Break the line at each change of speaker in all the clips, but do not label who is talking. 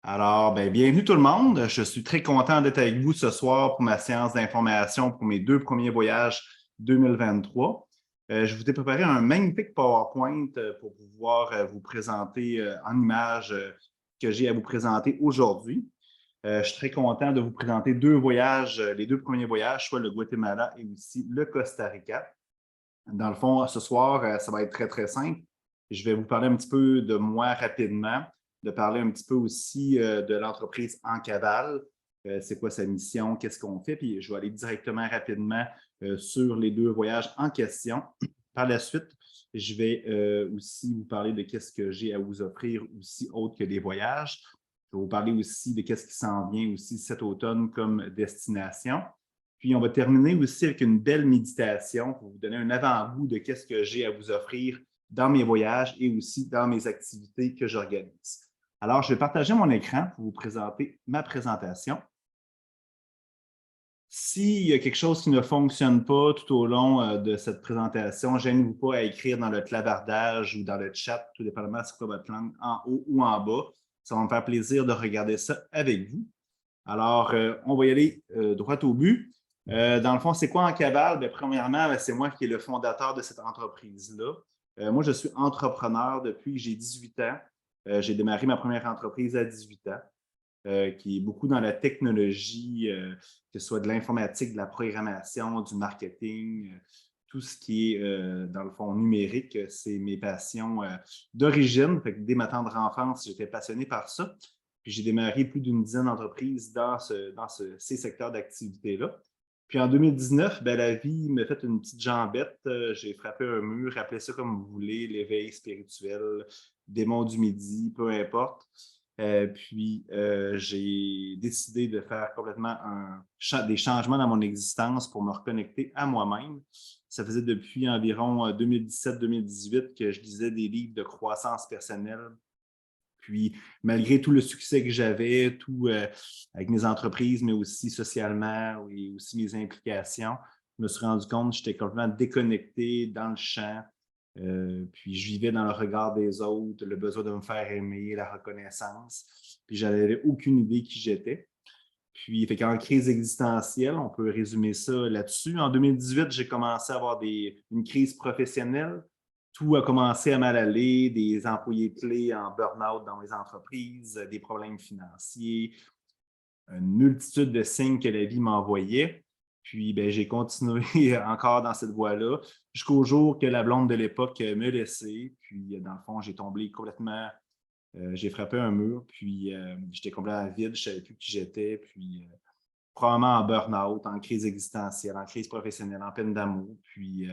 Alors, bienvenue tout le monde. Je suis très content d'être avec vous ce soir pour ma séance d'information pour mes deux premiers voyages 2023. Je vous ai préparé un magnifique PowerPoint pour pouvoir vous présenter en images que j'ai à vous présenter aujourd'hui. Je suis très content de vous présenter deux voyages, les deux premiers voyages, soit le Guatemala et aussi le Costa Rica. Dans le fond, ce soir, ça va être très, très simple. Je vais vous parler un petit peu de moi rapidement, de parler un petit peu aussi de l'entreprise En Cavale. C'est quoi sa mission, qu'est-ce qu'on fait, puis je vais aller directement rapidement sur les deux voyages en question. Par la suite, je vais aussi vous parler de qu'est-ce que j'ai à vous offrir aussi autre que des voyages. Je vais vous parler aussi de qu'est-ce qui s'en vient aussi cet automne comme destination. Puis, on va terminer aussi avec une belle méditation pour vous donner un avant-goût de qu'est-ce que j'ai à vous offrir dans mes voyages et aussi dans mes activités que j'organise. Alors, je vais partager mon écran pour vous présenter ma présentation. S'il y a quelque chose qui ne fonctionne pas tout au long de cette présentation, gênez-vous pas à écrire dans le clavardage ou dans le chat, tout dépendamment de c'est quoi votre langue, en haut ou en bas. Ça va me faire plaisir de regarder ça avec vous. Alors, on va y aller droit au but. Dans le fond, c'est quoi En Cavale? Premièrement, c'est moi qui est le fondateur de cette entreprise-là. Moi, je suis entrepreneur depuis que j'ai 18 ans. J'ai démarré ma première entreprise à 18 ans, qui est beaucoup dans la technologie, que ce soit de l'informatique, de la programmation, du marketing, tout ce qui est, dans le fond, numérique. C'est mes passions d'origine. Dès ma tendre enfance, j'étais passionné par ça. Puis j'ai démarré plus d'une dizaine d'entreprises dans ces secteurs d'activité-là. Puis en 2019, la vie m'a fait une petite jambette. J'ai frappé un mur, appelez ça comme vous voulez, l'éveil spirituel, démon du midi, peu importe. J'ai décidé de faire complètement des changements dans mon existence pour me reconnecter à moi-même. Ça faisait depuis environ 2017-2018 que je lisais des livres de croissance personnelle. Puis, malgré tout le succès que j'avais, tout avec mes entreprises, mais aussi socialement et aussi mes implications, je me suis rendu compte que j'étais complètement déconnecté dans le champ. Puis, je vivais dans le regard des autres, le besoin de me faire aimer, la reconnaissance. Puis, je n'avais aucune idée qui j'étais. Puis, fait qu'en crise existentielle, on peut résumer ça là-dessus. En 2018, j'ai commencé à avoir une crise professionnelle. Tout a commencé à mal aller, des employés clés en burn-out dans les entreprises, des problèmes financiers, une multitude de signes que la vie m'envoyait. Puis, j'ai continué encore dans cette voie-là jusqu'au jour que la blonde de l'époque me laissait. Puis, dans le fond, j'ai tombé complètement, j'ai frappé un mur, puis j'étais complètement vide, je ne savais plus qui j'étais. Puis, probablement en burn-out, en crise existentielle, en crise professionnelle, en peine d'amour. Puis,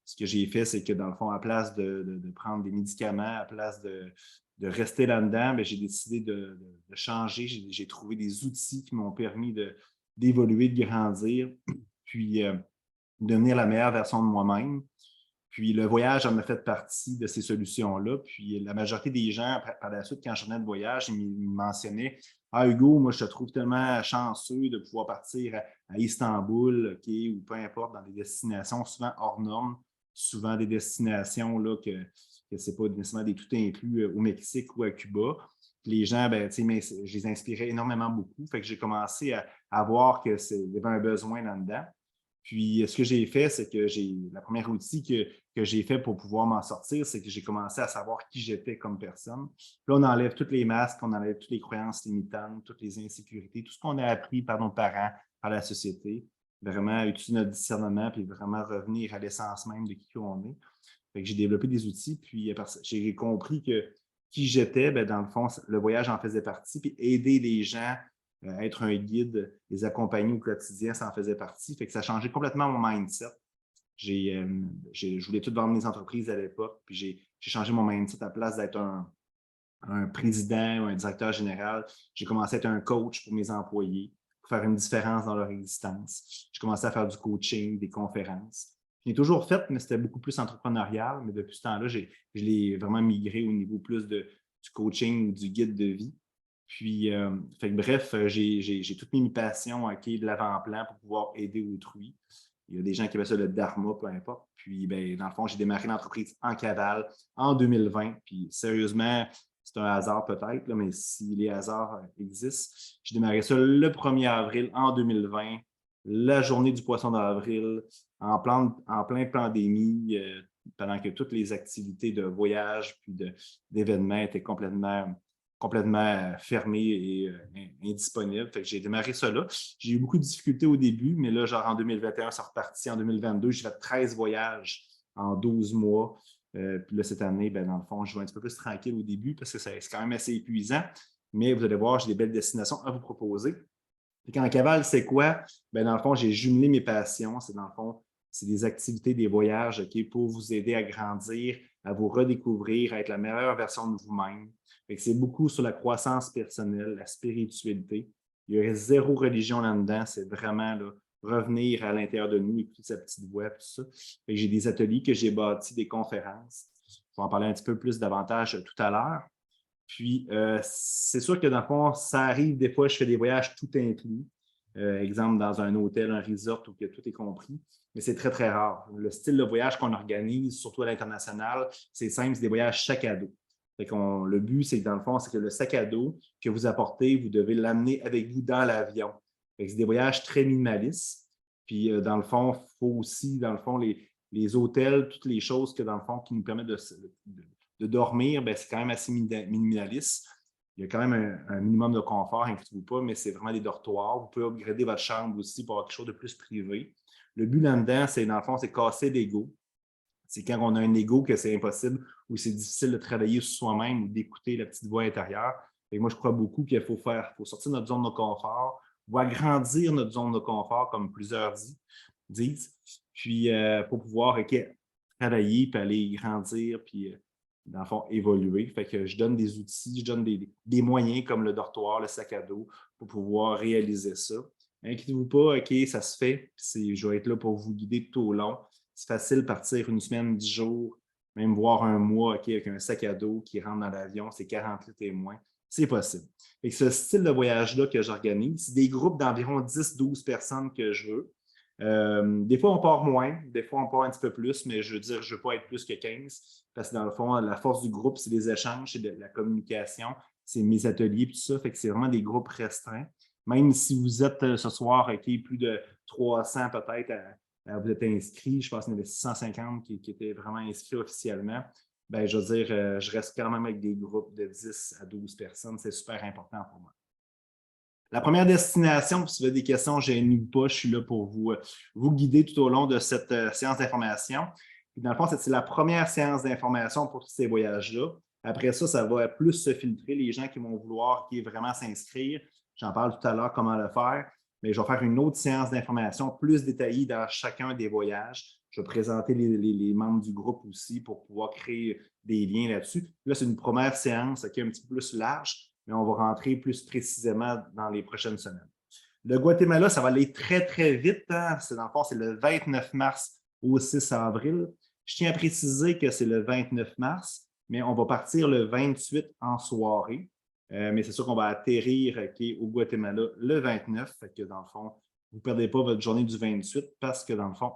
ce que j'ai fait, c'est que dans le fond, à place de prendre des médicaments, à place de rester là-dedans, j'ai décidé de changer. J'ai trouvé des outils qui m'ont permis d'évoluer, de grandir, puis devenir la meilleure version de moi-même. Puis le voyage en a fait partie de ces solutions-là. Puis la majorité des gens, par la suite, quand je revenais de voyage, ils me mentionnaient: Ah, Hugo, moi, je te trouve tellement chanceux de pouvoir partir à Istanbul, OK, ou peu importe, dans des destinations souvent hors normes, souvent des destinations là, que ce n'est pas nécessairement des tout inclus au Mexique ou à Cuba. Les gens, je les inspirais énormément beaucoup. Fait que j'ai commencé à voir qu'il y avait un besoin là-dedans. Puis, ce que j'ai fait, c'est que la première outil que j'ai fait pour pouvoir m'en sortir, c'est que j'ai commencé à savoir qui j'étais comme personne. Puis là, on enlève tous les masques, on enlève toutes les croyances limitantes, toutes les insécurités, tout ce qu'on a appris par nos parents, par la société. Vraiment utiliser notre discernement, puis vraiment revenir à l'essence même de qui on est. Fait que j'ai développé des outils, puis j'ai compris que qui j'étais, dans le fond, le voyage en faisait partie, puis aider les gens, être un guide, les accompagner au quotidien, ça en faisait partie. Fait que ça a changé complètement mon mindset. Je voulais tout vendre mes entreprises à l'époque, puis j'ai changé mon mindset à la place d'être un président ou un directeur général. J'ai commencé à être un coach pour mes employés, pour faire une différence dans leur existence. J'ai commencé à faire du coaching, des conférences. Je l'ai toujours fait, mais c'était beaucoup plus entrepreneurial. Mais depuis ce temps-là, je l'ai vraiment migré au niveau plus du coaching ou du guide de vie. Puis, bref, j'ai toutes mes passions qui est de l'avant-plan pour pouvoir aider autrui. Il y a des gens qui appellent ça le dharma, peu importe. Puis, dans le fond, j'ai démarré l'entreprise En Cavale en 2020. Puis, sérieusement, c'est un hasard peut-être, mais si les hasards existent, j'ai démarré ça le 1er avril en 2020, la journée du poisson d'avril, en plein pandémie, pendant que toutes les activités de voyage puis d'événements étaient complètement fermées et indisponibles. Fait que j'ai démarré ça là. J'ai eu beaucoup de difficultés au début, mais là, genre en 2021, c'est reparti. En 2022, j'ai fait 13 voyages en 12 mois. Puis là, cette année, ben, dans le fond, je vais un petit peu plus tranquille au début parce que c'est quand même assez épuisant. Mais vous allez voir, j'ai des belles destinations à vous proposer. Puis en cavale, c'est quoi? Ben, dans le fond, j'ai jumelé mes passions. C'est dans le fond, c'est des activités, des voyages pour vous aider à grandir, à vous redécouvrir, à être la meilleure version de vous-même. C'est beaucoup sur la croissance personnelle, la spiritualité. Il y a zéro religion là-dedans. C'est vraiment là, revenir à l'intérieur de nous, écouter sa petite voix, tout ça. J'ai des ateliers que j'ai bâtis, des conférences. Je vais en parler un petit peu plus davantage tout à l'heure. Puis, c'est sûr que dans le fond, ça arrive des fois, je fais des voyages tout inclus. Exemple, dans un hôtel, un resort où que tout est compris, mais c'est très, très rare. Le style de voyage qu'on organise, surtout à l'international, c'est simple, c'est des voyages sac à dos. Le but, c'est que dans le fond, c'est que le sac à dos que vous apportez, vous devez l'amener avec vous dans l'avion. C'est des voyages très minimalistes. Puis, dans le fond, il faut aussi, dans le fond, les hôtels, toutes les choses que, dans le fond, qui nous permettent de dormir, ben, c'est quand même assez minimaliste. Il y a quand même un minimum de confort, inquiétez-vous pas, mais c'est vraiment des dortoirs. Vous pouvez upgrader votre chambre aussi pour avoir quelque chose de plus privé. Le but là-dedans, c'est dans le fond, c'est casser l'ego. C'est quand on a un ego que c'est impossible ou c'est difficile de travailler sur soi-même ou d'écouter la petite voix intérieure. Et moi, je crois beaucoup qu'il faut sortir de notre zone de confort ou agrandir notre zone de confort, comme plusieurs disent, puis pour pouvoir travailler, puis aller grandir, puis dans le fond, évoluer. Fait que je donne des outils, je donne des moyens comme le dortoir, le sac à dos pour pouvoir réaliser ça. Inquiétez-vous pas, OK, ça se fait. Je vais être là pour vous guider tout au long. C'est facile de partir une semaine, 10 jours, même voire un mois, OK, avec un sac à dos qui rentre dans l'avion, c'est 40 litres et moins. C'est possible. Et ce style de voyage-là que j'organise, c'est des groupes d'environ 10-12 personnes que je veux. Des fois, on part moins, des fois, on part un petit peu plus, mais je veux dire, je ne veux pas être plus que 15 parce que dans le fond, la force du groupe, c'est les échanges, c'est de la communication, c'est mes ateliers, tout ça. Fait que c'est vraiment des groupes restreints. Même si vous êtes ce soir, plus de 300 peut-être, vous êtes inscrits, je pense qu'il y en avait 650 qui étaient vraiment inscrits officiellement. Ben, je veux dire, je reste quand même avec des groupes de 10 à 12 personnes. C'est super important pour moi. La première destination, si vous avez des questions, gênez-vous pas, je suis là pour vous guider tout au long de cette séance d'information. Dans le fond, c'est la première séance d'information pour tous ces voyages-là. Après ça, ça va plus se filtrer. Les gens qui vont vouloir vraiment s'inscrire, j'en parle tout à l'heure comment le faire, mais je vais faire une autre séance d'information plus détaillée dans chacun des voyages. Je vais présenter les membres du groupe aussi pour pouvoir créer des liens là-dessus. Là, c'est une première séance qui est un petit peu plus large, mais on va rentrer plus précisément dans les prochaines semaines. Le Guatemala, ça va aller très, très vite. Hein? Dans le fond, c'est le 29 mars au 6 avril. Je tiens à préciser que c'est le 29 mars, mais on va partir le 28 en soirée. Mais c'est sûr qu'on va atterrir au Guatemala le 29. Fait que dans le fond, vous ne perdez pas votre journée du 28 parce que dans le fond,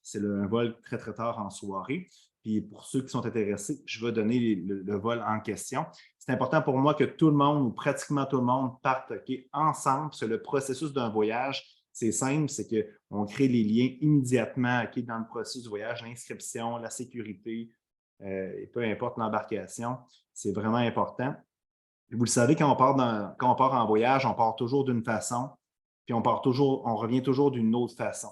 c'est un vol très, très tard en soirée. Puis pour ceux qui sont intéressés, je vais donner le vol en question. C'est important pour moi que tout le monde ou pratiquement tout le monde parte ensemble. Parce que le processus d'un voyage, c'est simple, c'est qu'on crée les liens immédiatement dans le processus du voyage, l'inscription, la sécurité, et peu importe l'embarcation. C'est vraiment important. Et vous le savez, quand on part en voyage, on part toujours d'une façon, puis on revient toujours d'une autre façon.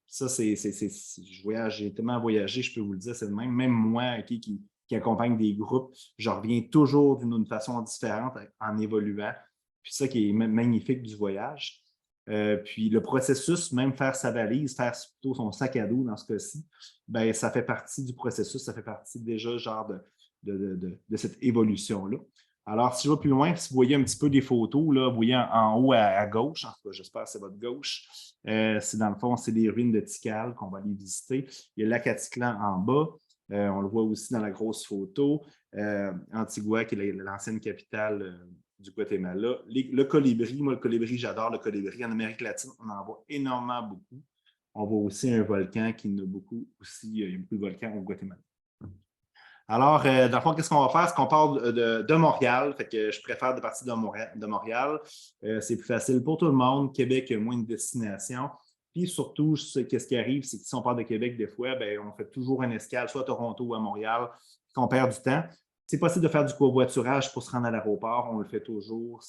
Ça, j'ai tellement voyagé, je peux vous le dire, c'est le même. Même moi qui accompagne des groupes, je reviens toujours d'une façon différente en évoluant. Puis ça qui est magnifique du voyage. Puis le processus, même faire sa valise, faire plutôt son sac à dos dans ce cas-ci, ben, ça fait partie du processus, ça fait partie déjà genre de cette évolution-là. Alors, si je vais plus loin, si vous voyez un petit peu des photos, là, vous voyez en haut à gauche, en tout cas, j'espère que c'est votre gauche, c'est dans le fond, c'est les ruines de Tikal qu'on va aller visiter. Il y a le lac Atitlan en bas. On le voit aussi dans la grosse photo. Antigua, qui est l'ancienne capitale du Guatemala. Le colibri, moi, le colibri, j'adore le colibri. En Amérique latine, on en voit énormément beaucoup. On voit aussi un volcan qui en a beaucoup aussi. Il y a beaucoup de volcans au Guatemala. Alors, dans le fond, qu'est-ce qu'on va faire? C'est qu'on part de Montréal. Fait que je préfère de partir de Montréal. C'est plus facile pour tout le monde. Québec a moins de destinations. Puis surtout, qu'est-ce qui arrive, c'est que si on part de Québec, des fois, ben, on fait toujours une escale, soit à Toronto ou à Montréal, qu'on perd du temps. C'est possible de faire du covoiturage pour se rendre à l'aéroport. On le fait toujours.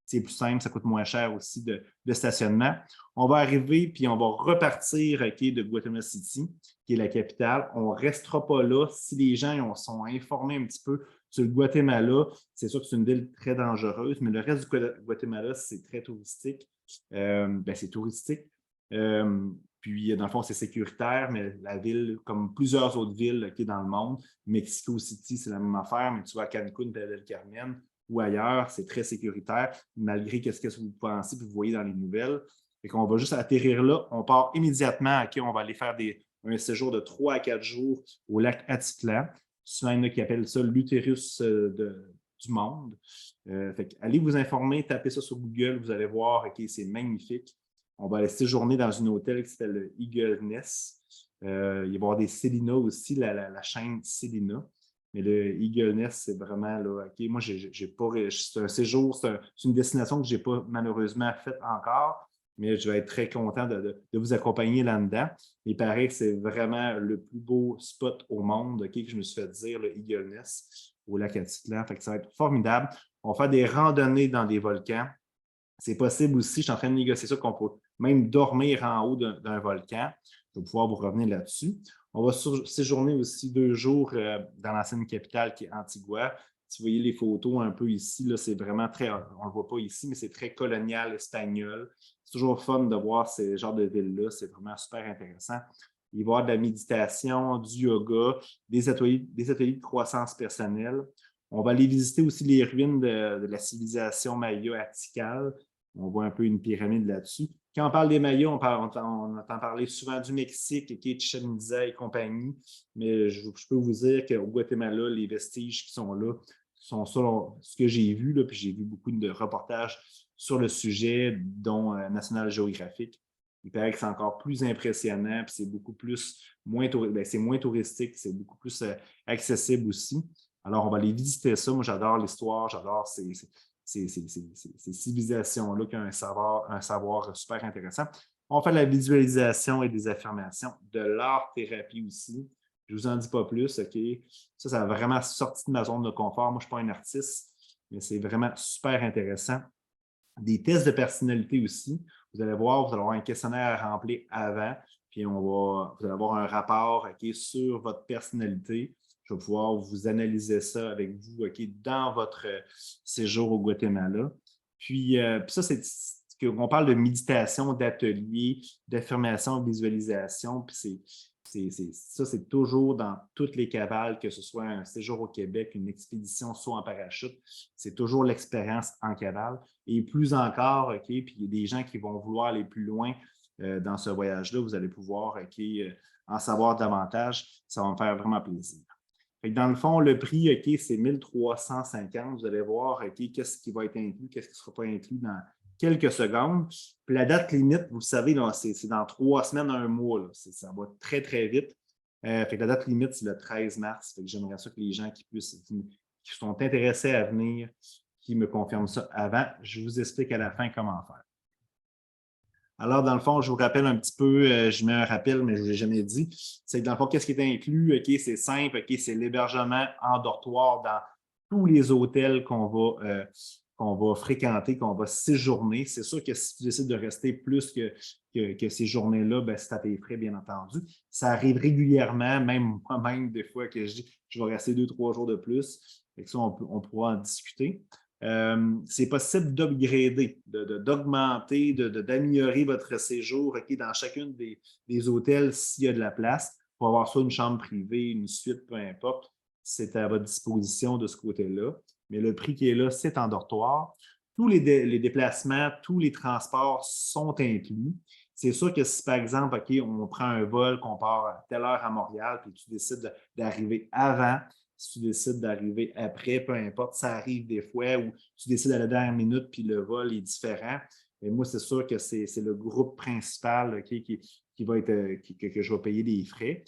C'est plus simple, ça coûte moins cher aussi de stationnement. On va arriver, puis on va repartir de Guatemala City, qui est la capitale. On ne restera pas là. Si les gens sont informés un petit peu sur le Guatemala, c'est sûr que c'est une ville très dangereuse, mais le reste du Guatemala, c'est très touristique. C'est touristique. Puis, dans le fond, c'est sécuritaire, mais la ville, comme plusieurs autres villes dans le monde, Mexico City, c'est la même affaire, mais tu vas à Cancun, Playa del Carmen ou ailleurs, c'est très sécuritaire, malgré ce que vous pensez et vous voyez dans les nouvelles. Fait qu'on va juste atterrir là, on part immédiatement, on va aller faire un séjour de 3 à 4 jours au lac Atitlan. Souvent, il y en a qui appellent ça l'utérus du monde. Allez vous informer, tapez ça sur Google, vous allez voir, c'est magnifique. On va aller séjourner dans un hôtel qui s'appelle le Eagle Nest. Il va y avoir des Selina aussi, la chaîne Selina. Mais le Eagle Nest, c'est vraiment là. Moi, j'ai pas. C'est un séjour, c'est une destination que je n'ai pas malheureusement faite encore, mais je vais être très content de vous accompagner là-dedans. Il paraît que c'est vraiment le plus beau spot au monde que je me suis fait dire, le Eagle Nest, au lac Atitlan. Ça va être formidable. On va faire des randonnées dans des volcans. C'est possible aussi, je suis en train de négocier ça, qu'on peut même dormir en haut d'un volcan. Je vais pouvoir vous revenir là-dessus. On va séjourner aussi 2 jours dans l'ancienne capitale qui est Antigua. Si vous voyez les photos un peu ici, c'est vraiment très, on ne le voit pas ici, mais c'est très colonial espagnol. C'est toujours fun de voir ce genre de ville-là. C'est vraiment super intéressant. Il va y avoir de la méditation, du yoga, des ateliers de croissance personnelle. On va aller visiter aussi les ruines de la civilisation maya à Tikal. On voit un peu une pyramide là-dessus. Quand on parle des Mayas, on entend parler souvent du Mexique, Chichén Itzá et compagnie, mais je peux vous dire qu'au Guatemala, les vestiges qui sont là sont selon ce que j'ai vu, là, puis j'ai vu beaucoup de reportages sur le sujet, dont National Geographic. Il paraît que c'est encore plus impressionnant, puis c'est beaucoup moins touristique, c'est beaucoup plus accessible aussi. Alors, on va aller visiter ça. Moi, j'adore l'histoire, j'adore ces civilisations-là qui ont un savoir super intéressant. On fait de la visualisation et des affirmations, de l'art-thérapie aussi. Je ne vous en dis pas plus, OK? Ça a vraiment sorti de ma zone de confort. Moi, je ne suis pas un artiste, mais c'est vraiment super intéressant. Des tests de personnalité aussi. Vous allez voir, vous allez avoir un questionnaire à remplir avant, puis vous allez avoir un rapport sur votre personnalité. Je vais pouvoir vous analyser ça avec vous dans votre séjour au Guatemala. Puis ça, on parle de méditation, d'atelier, d'affirmation, de visualisation. Puis ça, c'est toujours dans toutes les cavales, que ce soit un séjour au Québec, une expédition soit en parachute. C'est toujours l'expérience en cavale. Et plus encore, puis il y a des gens qui vont vouloir aller plus loin dans ce voyage-là. Vous allez pouvoir en savoir davantage. Ça va me faire vraiment plaisir. Dans le fond, le prix, c'est 1350. Vous allez voir qu'est-ce qui va être inclus, qu'est-ce qui ne sera pas inclus dans quelques secondes. Puis la date limite, vous le savez, c'est dans 3 semaines à 1 mois. Là. Ça va très, très vite. La date limite, c'est le 13 mars. J'aimerais ça que les gens qui sont intéressés à venir, qui me confirment ça avant. Je vous explique à la fin comment faire. Alors, dans le fond, je vous rappelle un petit peu, je mets un rappel, mais je ne vous l'ai jamais dit. C'est que dans le fond, qu'est-ce qui est inclus? C'est simple, c'est l'hébergement en dortoir dans tous les hôtels qu'on va fréquenter, qu'on va séjourner. C'est sûr que si tu décides de rester plus que ces journées-là, c'est à tes frais, bien entendu. Ça arrive régulièrement, même moi-même, des fois, que je dis je vais rester 2-3 jours de plus. Et ça, on pourra en discuter. C'est possible d'upgrader, d'augmenter, d'améliorer votre séjour dans chacun des hôtels s'il y a de la place pour avoir soit une chambre privée, une suite, peu importe. C'est à votre disposition de ce côté-là. Mais le prix qui est là, c'est en dortoir. Tous les déplacements, tous les transports sont inclus. C'est sûr que si, par exemple, on prend un vol, qu'on part à telle heure à Montréal, puis tu décides d'arriver avant, si tu décides d'arriver après, peu importe, ça arrive des fois où tu décides à la dernière minute puis le vol est différent. Mais moi, c'est sûr que c'est le groupe principal qui que je vais payer des frais,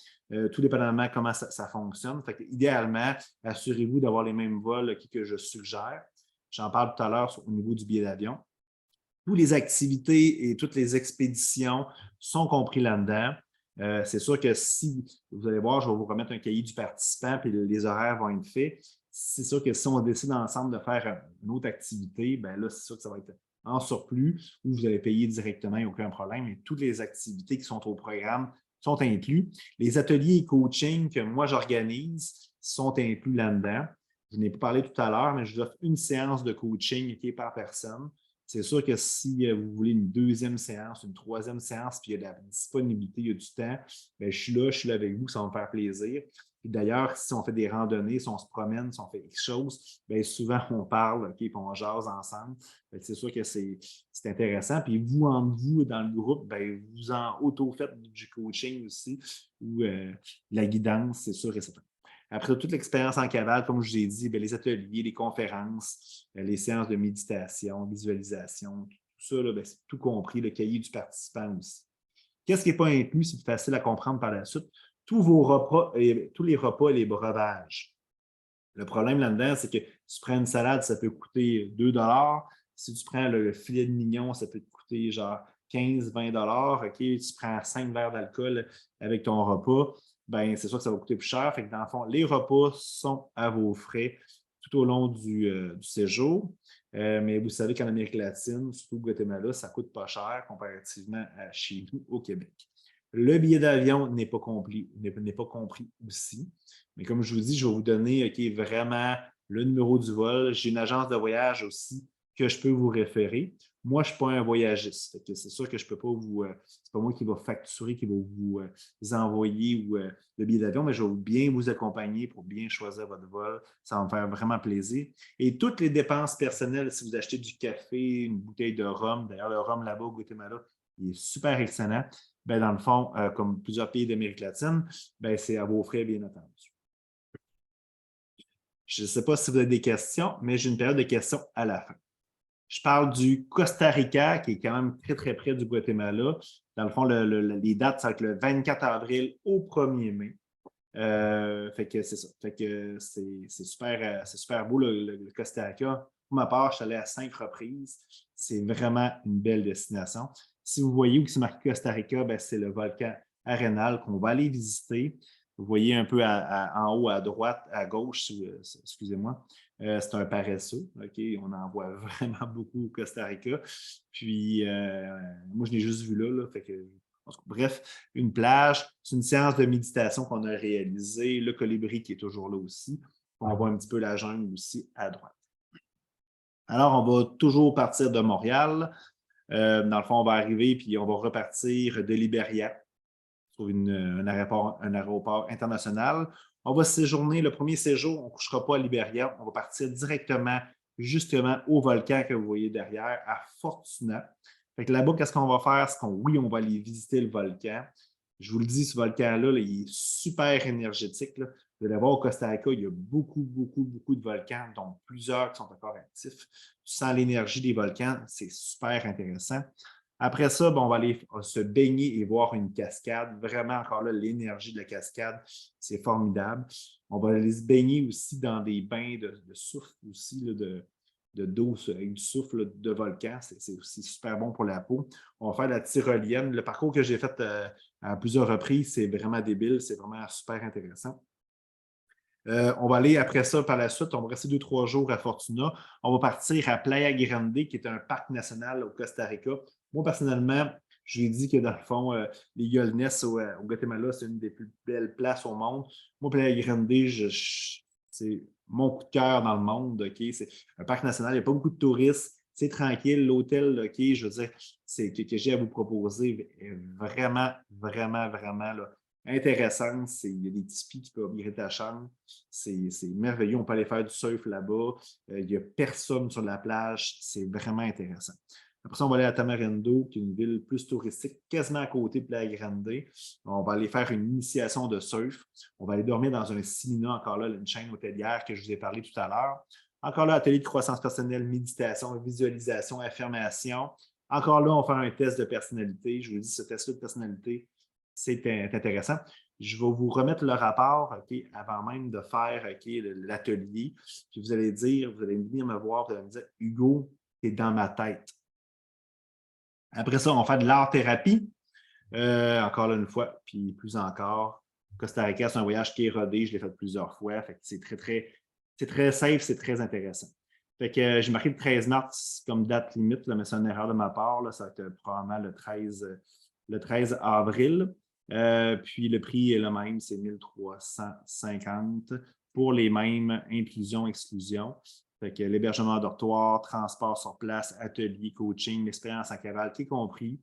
tout dépendamment comment ça fonctionne. Fait que, idéalement, assurez-vous d'avoir les mêmes vols que je suggère. J'en parle tout à l'heure au niveau du billet d'avion. Toutes les activités et toutes les expéditions sont compris là-dedans. C'est sûr que si, vous allez voir, je vais vous remettre un cahier du participant, puis les horaires vont être faits. C'est sûr que si on décide ensemble de faire une autre activité, bien là, c'est sûr que ça va être en surplus ou vous allez payer directement, il n'y a aucun problème. Et toutes les activités qui sont au programme sont inclus. Les ateliers et coaching que moi j'organise sont inclus là-dedans. Je n'ai pas parlé tout à l'heure, mais je vous offre une séance de coaching qui est par personne. C'est sûr que si vous voulez une deuxième séance, une troisième séance, puis il y a de la disponibilité, il y a du temps, bien, je suis là avec vous, ça va me faire plaisir. Et d'ailleurs, si on fait des randonnées, si on se promène, si on fait quelque chose, bien, souvent on parle, OK, puis on jase ensemble. C'est sûr que c'est intéressant. Puis vous, entre vous, dans le groupe, bien, vous en auto-faites du coaching aussi ou la guidance, c'est sûr et certain. Après toute l'expérience en cavale, comme je vous ai dit, bien, les ateliers, les conférences, les séances de méditation, visualisation, tout ça, là, bien, c'est tout compris, le cahier du participant aussi. Qu'est-ce qui n'est pas inclus? C'est facile à comprendre par la suite. Tous les repas et les breuvages. Le problème là-dedans, c'est que si tu prends une salade, ça peut coûter 2 $. Si tu prends le filet de mignon, ça peut te coûter genre 15-20 $. OK, tu prends 5 verres d'alcool avec ton repas, ben c'est sûr que ça va coûter plus cher. Fait que dans le fond, les repas sont à vos frais tout au long du séjour. Mais vous savez qu'en Amérique latine, surtout au Guatemala, ça ne coûte pas cher comparativement à chez nous au Québec. Le billet d'avion n'est pas compris aussi. Mais comme je vous dis, je vais vous donner vraiment le numéro du vol. J'ai une agence de voyage aussi que je peux vous référer. Moi, je ne suis pas un voyagiste. C'est sûr que je ne peux pas c'est pas moi qui va facturer, qui va vous envoyer le billet d'avion, mais je vais bien vous accompagner pour bien choisir votre vol. Ça va me faire vraiment plaisir. Et toutes les dépenses personnelles, si vous achetez du café, une bouteille de rhum, d'ailleurs, le rhum là-bas au Guatemala, il est super excellent. Bien, dans le fond, comme plusieurs pays d'Amérique latine, bien, c'est à vos frais, bien entendu. Je ne sais pas si vous avez des questions, mais j'ai une période de questions à la fin. Je parle du Costa Rica, qui est quand même très, très près du Guatemala. Dans le fond, les dates, ça va être le 24 avril au 1er mai. Fait que c'est ça. Fait que c'est super beau, le Costa Rica. Pour ma part, je suis allé à 5 reprises. C'est vraiment une belle destination. Si vous voyez où c'est marqué Costa Rica, ben, c'est le volcan Arenal qu'on va aller visiter. Vous voyez un peu en haut à droite, à gauche, excusez-moi, c'est un paresseux. OK? On en voit vraiment beaucoup au Costa Rica. Puis, moi, je l'ai juste vu là. Fait que, bref, une plage, c'est une séance de méditation qu'on a réalisée, le colibri qui est toujours là aussi. On voit un petit peu la jungle aussi à droite. Alors, on va toujours partir de Montréal. Dans le fond, on va arriver puis on va repartir de Liberia sur un aéroport international. On va séjourner, le premier séjour, on ne couchera pas à Liberia. On va partir directement, justement, au volcan que vous voyez derrière, à Fortuna. Fait que là-bas, qu'est-ce qu'on va faire? Oui, on va aller visiter le volcan. Je vous le dis, ce volcan-là, là, il est super énergétique, là. Vous allez voir, au Costa Rica, il y a beaucoup, beaucoup, beaucoup de volcans, dont plusieurs qui sont encore actifs. Tu sens l'énergie des volcans, c'est super intéressant. Après ça, on va aller se baigner et voir une cascade. Vraiment, encore là, l'énergie de la cascade, c'est formidable. On va aller se baigner aussi dans des bains de souffle aussi, là, d'eau avec du souffle de volcan. C'est aussi super bon pour la peau. On va faire la tyrolienne. Le parcours que j'ai fait à plusieurs reprises, c'est vraiment débile. C'est vraiment super intéressant. On va aller après ça, par la suite, on va rester 2-3 jours à Fortuna. On va partir à Playa Grande, qui est un parc national au Costa Rica. Moi, personnellement, j'ai dit que dans le fond, les Yolness au Guatemala, c'est une des plus belles places au monde. Moi, Playa Grande, c'est mon coup de cœur dans le monde. Okay? C'est un parc national, il n'y a pas beaucoup de touristes. C'est tranquille, l'hôtel, OK, je veux dire, que j'ai à vous proposer est vraiment, vraiment, vraiment là, intéressante. Il y a des tipis qui peuvent virer ta chambre. C'est merveilleux. On peut aller faire du surf là-bas. Il n'y a personne sur la plage. C'est vraiment intéressant. Après ça, on va aller à Tamarindo, qui est une ville plus touristique, quasiment à côté de Playa Grande. On va aller faire une initiation de surf. On va aller dormir dans un Simina, encore là, une chaîne hôtelière que je vous ai parlé tout à l'heure. Encore là, atelier de croissance personnelle, méditation, visualisation, affirmation. Encore là, on va faire un test de personnalité. Je vous dis, ce test-là de personnalité, c'est intéressant. Je vais vous remettre le rapport avant même de faire l'atelier. Puis vous allez venir me voir, vous allez me dire, Hugo, tu es dans ma tête. Après ça, on va faire de l'art-thérapie, encore là une fois, puis plus encore. Costa Rica, c'est un voyage qui est rodé, je l'ai fait plusieurs fois. Fait que c'est très safe, c'est très intéressant. Fait que j'ai marqué le 13 mars comme date limite, là, mais c'est une erreur de ma part. Là, ça va être probablement le 13 avril. Puis le prix est le même, c'est 1350 pour les mêmes inclusion-exclusion. Fait que l'hébergement en dortoir, transport sur place, atelier, coaching, l'expérience en cavale qui est compris,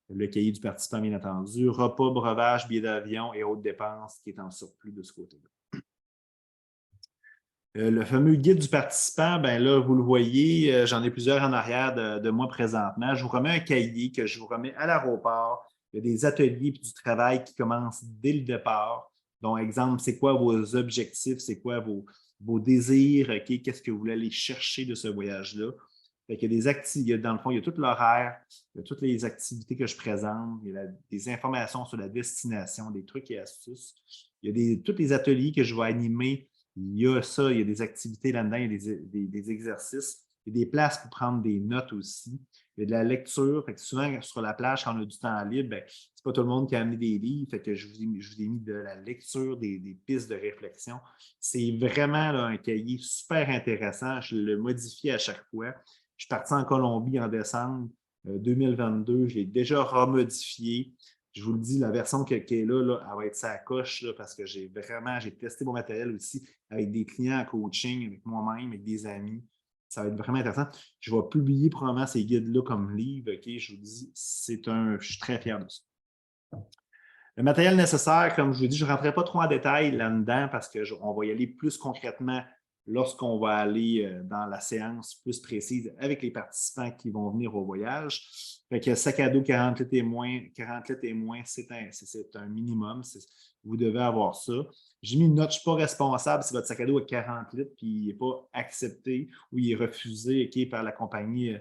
le cahier du participant bien entendu, repas, breuvage, billets d'avion et autres dépenses qui est en surplus de ce côté-là. Le fameux guide du participant, ben là, vous le voyez, j'en ai plusieurs en arrière de moi présentement. Je vous remets un cahier que je vous remets à l'aéroport. Il y a des ateliers et du travail qui commencent dès le départ. Donc, exemple, c'est quoi vos objectifs, c'est quoi vos désirs, qu'est-ce que vous voulez aller chercher de ce voyage-là. Fait qu'il y a des activités, dans le fond, il y a tout l'horaire, il y a toutes les activités que je présente, il y a des informations sur la destination, des trucs et astuces. Il y a tous les ateliers que je vais animer. Il y a ça, il y a des activités là-dedans, il y a des exercices, il y a des places pour prendre des notes aussi. Il y a de la lecture. Fait que souvent, sur la plage, quand on a du temps libre, ben, c'est pas tout le monde qui a amené des livres. Fait que je vous ai mis de la lecture, des pistes de réflexion. C'est vraiment là, un cahier super intéressant. Je le modifie à chaque fois. Je suis parti en Colombie en décembre 2022. Je l'ai déjà remodifié. Je vous le dis, la version qui est là, elle va être sa coche là, parce que j'ai testé mon matériel aussi avec des clients en coaching, avec moi-même, avec des amis. Ça va être vraiment intéressant. Je vais publier probablement ces guides-là comme livre. Je vous dis, je suis très fier de ça. Le matériel nécessaire, comme je vous dis, je ne rentrerai pas trop en détail là-dedans parce qu'on va y aller plus concrètement lorsqu'on va aller dans la séance plus précise avec les participants qui vont venir au voyage. Fait que sac à dos 40 litres et moins, c'est un minimum. Vous devez avoir ça. J'ai mis une note, je ne suis pas responsable si votre sac à dos est 40 litres et il n'est pas accepté ou il est refusé par la compagnie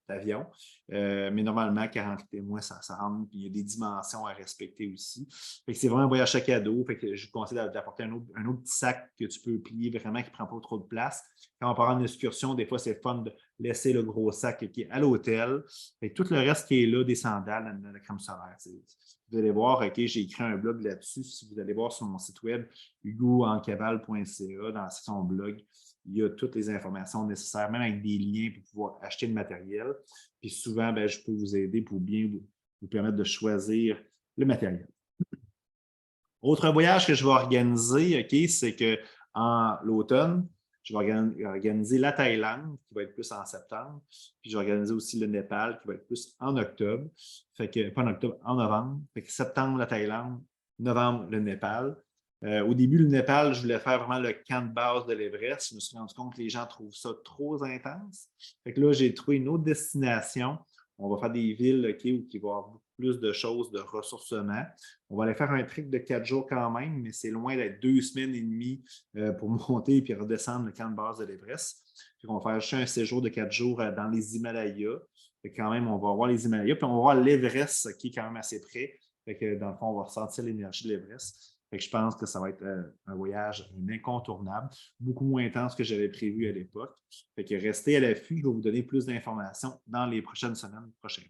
d'avion. Mais normalement, 40 litres et moins, ça rentre. Puis il y a des dimensions à respecter aussi. Fait que c'est vraiment un voyage sac à dos. Fait que je vous conseille d'apporter un autre petit sac que tu peux plier vraiment qui ne prend pas trop de place. Quand on part en excursion, des fois, c'est fun de laisser le gros sac qui est à l'hôtel. Fait que tout le reste qui est là, des sandales, la crème solaire. Vous allez voir, j'ai écrit un blog là-dessus. Si vous allez voir sur mon site web, hugoencavale.ca, dans la section blog, il y a toutes les informations nécessaires, même avec des liens pour pouvoir acheter le matériel. Puis souvent, je peux vous aider pour bien vous permettre de choisir le matériel. Autre voyage que je vais organiser, c'est qu'en l'automne, je vais organiser la Thaïlande, qui va être plus en septembre. Puis je vais organiser aussi le Népal, qui va être plus en octobre. Fait que, pas en octobre, en novembre. Fait que septembre, la Thaïlande, novembre, le Népal. Au début, le Népal, je voulais faire vraiment le camp de base de l'Everest. Je me suis rendu compte que les gens trouvent ça trop intense. Fait que là, j'ai trouvé une autre destination. On va faire des villes où il va y avoir beaucoup plus de choses de ressourcement. On va aller faire un trek de 4 jours quand même, mais c'est loin d'être 2 semaines et demie pour monter et redescendre le camp de base de l'Everest. On va faire juste un séjour de 4 jours dans les Himalayas. Fait que quand même, on va voir les Himalayas, puis on va voir l'Everest qui est quand même assez près. Fait que dans le fond, on va ressentir l'énergie de l'Everest. Fait que je pense que ça va être un voyage incontournable, beaucoup moins intense que j'avais prévu à l'époque. Fait que restez à l'affût, je vais vous donner plus d'informations dans les prochaines semaines prochaines.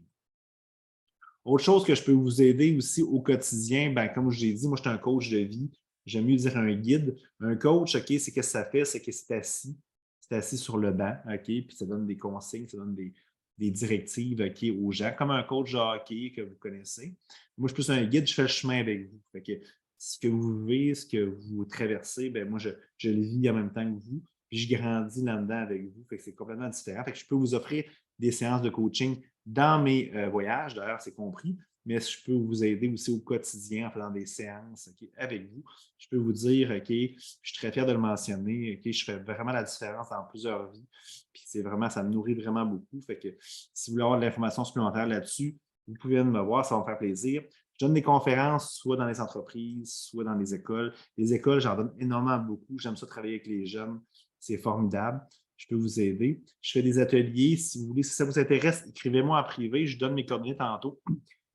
Autre chose que je peux vous aider aussi au quotidien, comme je l'ai dit, moi, je suis un coach de vie. J'aime mieux dire un guide. Un coach, c'est qu'est-ce que ça fait? C'est que c'est assis. C'est assis sur le banc, puis ça donne des consignes, ça donne des directives, aux gens, comme un coach de hockey que vous connaissez. Moi, je suis plus un guide, je fais le chemin avec vous. Fait que ce que vous vivez, ce que vous traversez, moi, je le vis en même temps que vous, puis je grandis là-dedans avec vous. Fait que c'est complètement différent. Fait que je peux vous offrir des séances de coaching dans mes voyages, d'ailleurs, c'est compris, mais je peux vous aider aussi au quotidien en faisant des séances avec vous. Je peux vous dire, je suis très fier de le mentionner, je fais vraiment la différence dans plusieurs vies. Puis c'est vraiment, ça me nourrit vraiment beaucoup. Fait que si vous voulez avoir de l'information supplémentaire là-dessus, vous pouvez venir me voir, ça va me faire plaisir. Je donne des conférences, soit dans les entreprises, soit dans les écoles. Les écoles, j'en donne énormément beaucoup. J'aime ça travailler avec les jeunes. C'est formidable. Je peux vous aider. Je fais des ateliers. Si vous voulez, si ça vous intéresse, écrivez-moi en privé. Je donne mes coordonnées tantôt.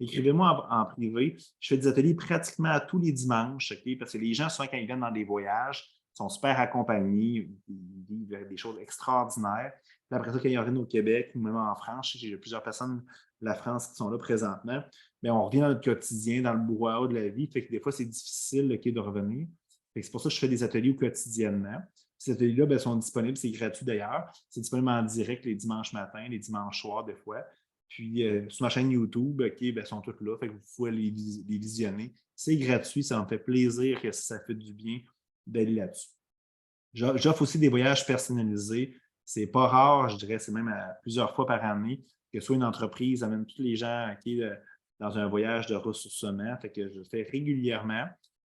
écrivez-moi en privé. Je fais des ateliers pratiquement tous les dimanches, OK? Parce que les gens, souvent, quand ils viennent dans des voyages, sont super accompagnés, ils vivent des choses extraordinaires. Puis après ça, quand ils reviennent au Québec ou même en France, j'ai plusieurs personnes de la France qui sont là présentement, mais on revient dans notre quotidien, dans le brouhaha de la vie. Fait que des fois, c'est difficile OK, de revenir. C'est pour ça que je fais des ateliers quotidiennement. Ces ateliers-là ben, sont disponibles, c'est gratuit d'ailleurs. C'est disponible en direct les dimanches matins, les dimanches soirs, des fois. Puis sur ma chaîne YouTube, OK, ben, ils sont tous là. Fait que vous pouvez les visionner. C'est gratuit, ça me fait plaisir que ça fait du bien d'aller là-dessus. J'offre aussi des voyages personnalisés. C'est pas rare, je dirais, c'est même plusieurs fois par année que soit une entreprise amène tous les gens dans un voyage de ressourcement. Fait que je le fais régulièrement.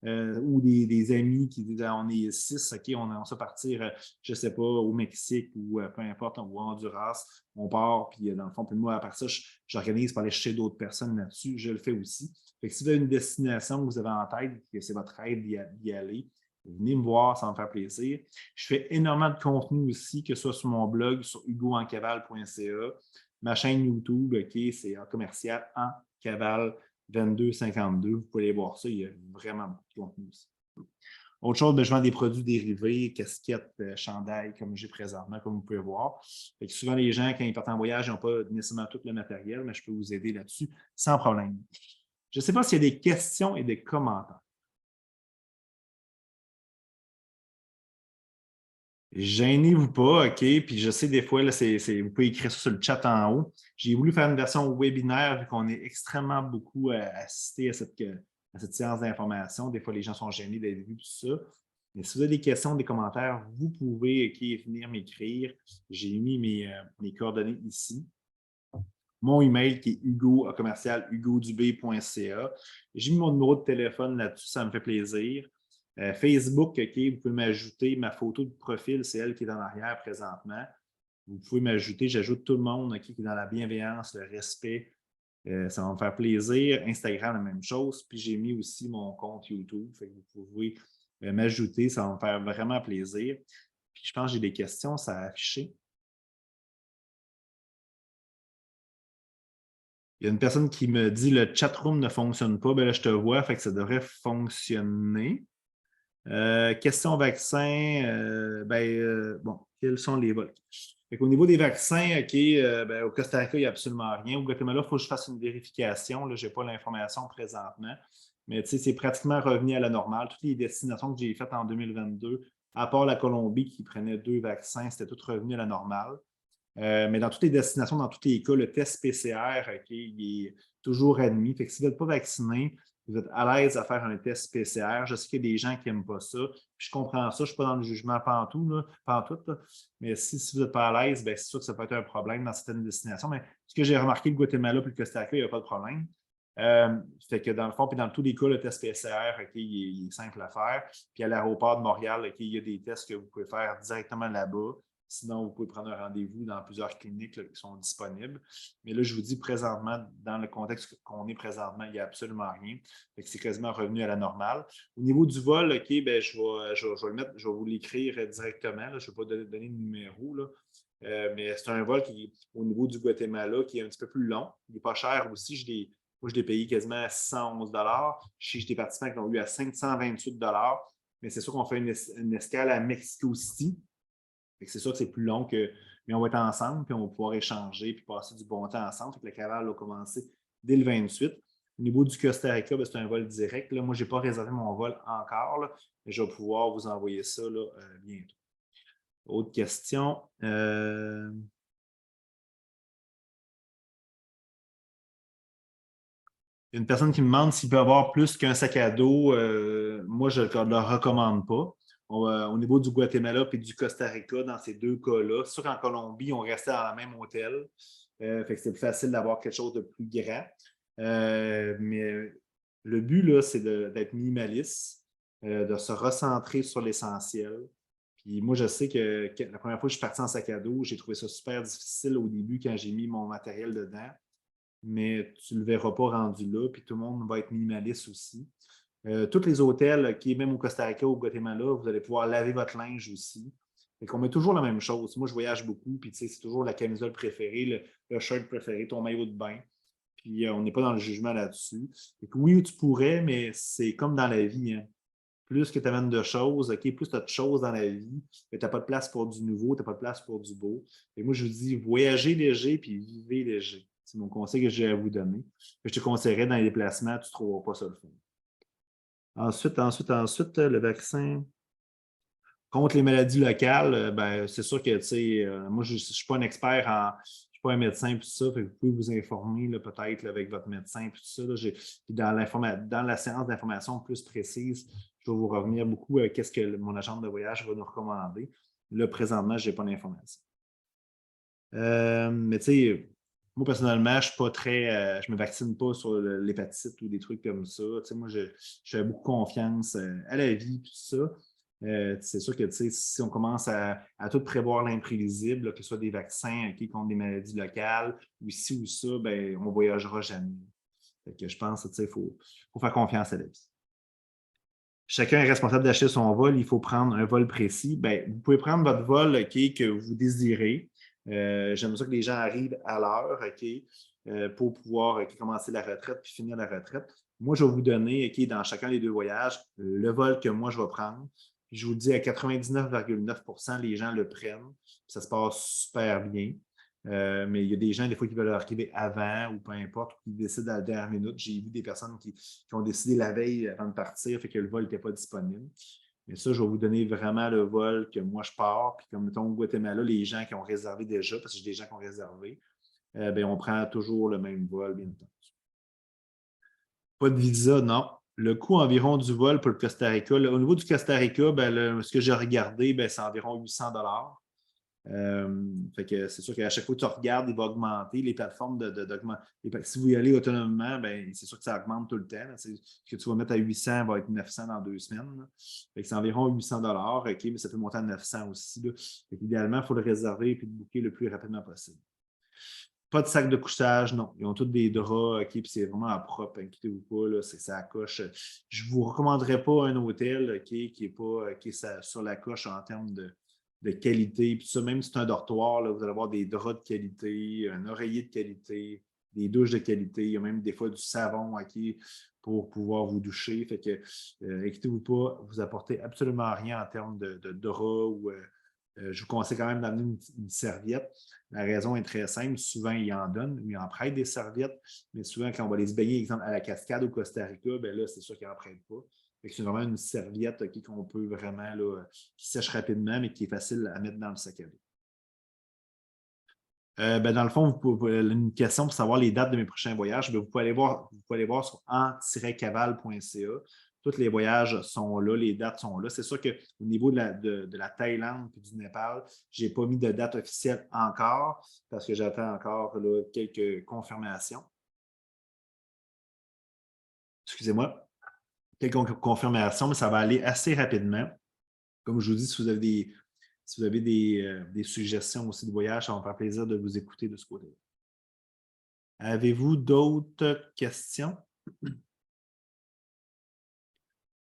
Ou des amis qui disent on est 6, OK, on va partir, je ne sais pas, au Mexique ou peu importe, ou à Honduras, on part, puis dans le fond, puis moi, à part ça, j'organise pour aller chercher d'autres personnes là-dessus. Je le fais aussi. Fait que si vous avez une destination que vous avez en tête, que c'est votre rêve d'y aller, venez me voir, ça va me faire plaisir. Je fais énormément de contenu aussi, que ce soit sur mon blog, sur hugoencaval.ca, ma chaîne YouTube, OK, c'est en commercial en Caval 2252. Vous pouvez aller voir ça, il y a vraiment beaucoup de contenu aussi. Autre chose, ben, je vends des produits dérivés, casquettes, chandails, comme j'ai présentement, comme vous pouvez voir. Fait que souvent, les gens, quand ils partent en voyage, ils n'ont pas nécessairement tout le matériel, mais je peux vous aider là-dessus sans problème. Je ne sais pas s'il y a des questions et des commentaires. Gênez-vous pas, OK? Puis je sais, des fois, là, vous pouvez écrire ça sur le chat en haut. J'ai voulu faire une version webinaire vu qu'on est extrêmement beaucoup assisté à cette séance d'information. Des fois, les gens sont gênés d'être vus, tout ça. Mais si vous avez des questions, des commentaires, vous pouvez venir m'écrire. J'ai mis mes coordonnées ici. Mon email qui est hugo@hugodubé.ca. J'ai mis mon numéro de téléphone là-dessus, ça me fait plaisir. Facebook, OK, vous pouvez m'ajouter. Ma photo de profil, c'est elle qui est en arrière présentement. Vous pouvez m'ajouter. J'ajoute tout le monde qui est dans la bienveillance, le respect. Ça va me faire plaisir. Instagram, la même chose. Puis j'ai mis aussi mon compte YouTube. Fait que vous pouvez m'ajouter. Ça va me faire vraiment plaisir. Puis je pense que j'ai des questions, ça a affiché. Il y a une personne qui me dit le chatroom ne fonctionne pas. Bien là, je te vois, fait que ça devrait fonctionner. Question vaccin, bon, quels sont les vols? Au niveau des vaccins, OK, au Costa Rica, il n'y a absolument rien. Au Guatemala, il faut que je fasse une vérification. Je n'ai pas l'information présentement. Mais c'est pratiquement revenu à la normale. Toutes les destinations que j'ai faites en 2022, à part la Colombie qui prenait 2 vaccins, c'était tout revenu à la normale. Mais dans toutes les destinations, dans tous les cas, le test PCR, il est toujours admis. Fait que si vous n'êtes pas vacciné, vous êtes à l'aise à faire un test PCR. Je sais qu'il y a des gens qui n'aiment pas ça. Puis je comprends ça. Je ne suis pas dans le jugement pantoute. Mais si vous n'êtes pas à l'aise, c'est sûr que ça peut être un problème dans certaines destinations. Mais ce que j'ai remarqué, le Guatemala et le Costa Rica, il n'y a pas de problème. Fait que dans le fond, puis dans tous les cas, le test PCR, il est simple à faire. Puis à l'aéroport de Montréal, il y a des tests que vous pouvez faire directement là-bas. Sinon, vous pouvez prendre un rendez-vous dans plusieurs cliniques qui sont disponibles. Mais là, je vous dis présentement, dans le contexte qu'on est présentement, il n'y a absolument rien. C'est quasiment revenu à la normale. Au niveau du vol, OK, je vais vous l'écrire directement. Là. Je ne vais pas donner le numéro. Là. Mais c'est un vol qui, au niveau du Guatemala, qui est un petit peu plus long. Il n'est pas cher aussi. Moi, je l'ai payé quasiment à 611 $. J'ai des participants qui l'ont eu à 528 $. Mais c'est sûr qu'on fait une escale à Mexico City. C'est sûr que c'est plus long mais on va être ensemble, puis on va pouvoir échanger, puis passer du bon temps ensemble. Fait que le cavale va commencer dès le 28. Au niveau du Costa Rica, c'est un vol direct. Là. Moi, je n'ai pas réservé mon vol encore, là, mais je vais pouvoir vous envoyer ça là, bientôt. Autre question. Il y a une personne qui me demande s'il peut avoir plus qu'un sac à dos. Moi, je ne le recommande pas. Au niveau du Guatemala et du Costa Rica, dans ces deux cas-là, c'est sûr qu'en Colombie, on restait dans le même hôtel. Fait que c'est plus facile d'avoir quelque chose de plus grand. Mais le but, là, c'est d'être minimaliste, de se recentrer sur l'essentiel. Puis moi, je sais que la première fois que je suis parti en sac à dos, j'ai trouvé ça super difficile au début quand j'ai mis mon matériel dedans. Mais tu ne le verras pas rendu là, puis tout le monde va être minimaliste aussi. Tous les hôtels, qui est même au Costa Rica, au Guatemala, vous allez pouvoir laver votre linge aussi. Fait qu'on met toujours la même chose. Moi, je voyage beaucoup, puis c'est toujours la camisole préférée, le shirt préféré, ton maillot de bain. Puis on n'est pas dans le jugement là-dessus. Oui, tu pourrais, mais c'est comme dans la vie, hein. Plus que tu amènes de choses, OK, plus tu as de choses dans la vie, tu n'as pas de place pour du nouveau, tu n'as pas de place pour du beau. Et moi, je vous dis, voyagez léger puis vivez léger. C'est mon conseil que j'ai à vous donner. Je te conseillerais dans les déplacements, tu ne trouveras pas ça le fun. Ensuite, le vaccin contre les maladies locales, ben, c'est sûr que, tu sais, moi, je ne suis pas un expert je ne suis pas un médecin, tout ça, fait que vous pouvez vous informer peut-être avec votre médecin, tout ça. Là, dans la séance d'information plus précise, je vais vous revenir beaucoup à qu'est-ce que mon agent de voyage va nous recommander. Là, présentement, je n'ai pas d'informations. Mais tu sais, moi, personnellement, je ne suis pas très. Je ne me vaccine pas sur l'hépatite ou des trucs comme ça. Tu sais, moi, je fais beaucoup confiance à la vie, tout ça. C'est sûr que si on commence à tout prévoir l'imprévisible, que ce soit des vaccins contre des maladies locales ou ci ou ça, ben, on ne voyagera jamais. Fait que je pense qu'il faut faire confiance à la vie. Chacun est responsable d'acheter son vol. Il faut prendre un vol précis. Ben, vous pouvez prendre votre vol que vous désirez. J'aime ça que les gens arrivent à l'heure pour pouvoir commencer la retraite puis finir la retraite. Moi, je vais vous donner dans chacun des deux voyages le vol que moi je vais prendre. Puis je vous dis à 99,9 % les gens le prennent. Ça se passe super bien. Mais il y a des gens, des fois, qui veulent arriver avant ou peu importe, qui décident à la dernière minute. J'ai vu des personnes qui ont décidé la veille avant de partir, fait que le vol n'était pas disponible. Mais ça, je vais vous donner vraiment le vol que moi je pars. Puis comme mettons au Guatemala, les gens qui ont réservé déjà, parce que j'ai des gens qui ont réservé, ben, on prend toujours le même vol, bien entendu. Pas de visa, non. Le coût environ du vol pour le Costa Rica, au niveau du Costa Rica, ben, ce que j'ai regardé, ben, c'est environ 800 $. Fait que c'est sûr qu'à chaque fois que tu regardes, il va augmenter. Les plateformes si vous y allez autonomement, ben, c'est sûr que ça augmente tout le temps. Ce que tu vas mettre à 800 va être 900 dans 2 semaines. C'est environ 800 $, mais ça peut monter à 900 aussi. Idéalement, il faut le réserver et le booker le plus rapidement possible. Pas de sac de couchage, non. Ils ont tous des draps, puis c'est vraiment à propre, inquiétez-vous pas, là, c'est ça coche. Je ne vous recommanderais pas un hôtel qui est pas sur la coche en termes de qualité. Puis ça, même si c'est un dortoir, là, vous allez avoir des draps de qualité, un oreiller de qualité, des douches de qualité. Il y a même des fois du savon pour pouvoir vous doucher. Fait que, inquiétez-vous pas, vous apportez absolument rien en termes de draps ou je vous conseille quand même d'amener une serviette. La raison est très simple. Souvent, ils en donnent ou ils en prêtent des serviettes, mais souvent, quand on va les se baigner, exemple, à la cascade au Costa Rica, ben là, c'est sûr qu'ils n'en prêtent pas. C'est vraiment une serviette qu'on peut vraiment, là, qui sèche rapidement, mais qui est facile à mettre dans le sac à dos. Ben, dans le fond, une question pour savoir les dates de mes prochains voyages, ben, vous pouvez aller voir sur en-caval.ca. Tous les voyages sont là, les dates sont là. C'est sûr qu'au niveau de la Thaïlande et du Népal, je n'ai pas mis de date officielle encore parce que j'attends encore là, quelques confirmations. Excusez-moi, quelques confirmations, mais ça va aller assez rapidement. Comme je vous dis, si vous avez des suggestions aussi de voyage, ça va me faire plaisir de vous écouter de ce côté-là. Avez-vous d'autres questions?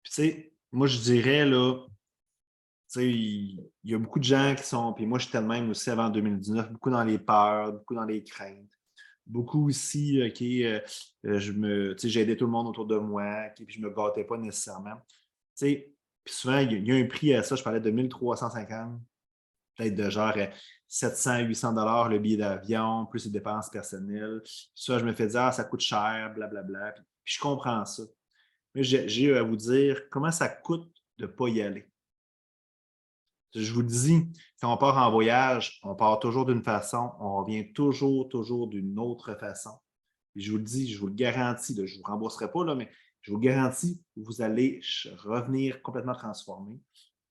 Puis, tu sais, moi, je dirais, là, tu sais, il y a beaucoup de gens qui sont, puis moi, j'étais le même aussi avant 2019, beaucoup dans les peurs, beaucoup dans les craintes. Beaucoup aussi, tu sais, j'aidais tout le monde autour de moi, puis je ne me gâtais pas nécessairement. Tu sais, puis souvent, il y a un prix à ça, je parlais de 1350, peut-être de genre 700, 800 $ le billet d'avion, plus les dépenses personnelles. Ça, je me fais dire, ah, ça coûte cher, blablabla. Puis je comprends ça. Mais j'ai eu à vous dire comment ça coûte de ne pas y aller. Je vous le dis, quand on part en voyage, on part toujours d'une façon, on revient toujours d'une autre façon. Et je vous le dis, je vous le garantis, là, je ne vous rembourserai pas, là, mais je vous garantis, vous allez revenir complètement transformé.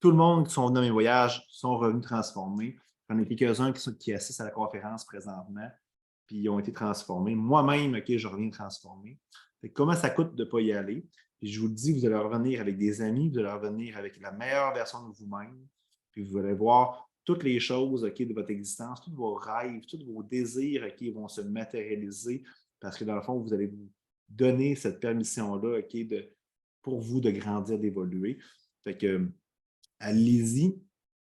Tout le monde qui sont venus dans mes voyages sont revenus transformés. J'en ai quelques-uns qui assistent à la conférence présentement, puis ils ont été transformés. Moi-même, je reviens transformé. Comment ça coûte de ne pas y aller? Puis je vous le dis, vous allez revenir avec des amis, vous allez revenir avec la meilleure version de vous-même, puis vous allez voir toutes les choses de votre existence, tous vos rêves, tous vos désirs vont se matérialiser parce que dans le fond, vous allez vous donner cette permission-là pour vous de grandir, d'évoluer. Fait que allez-y,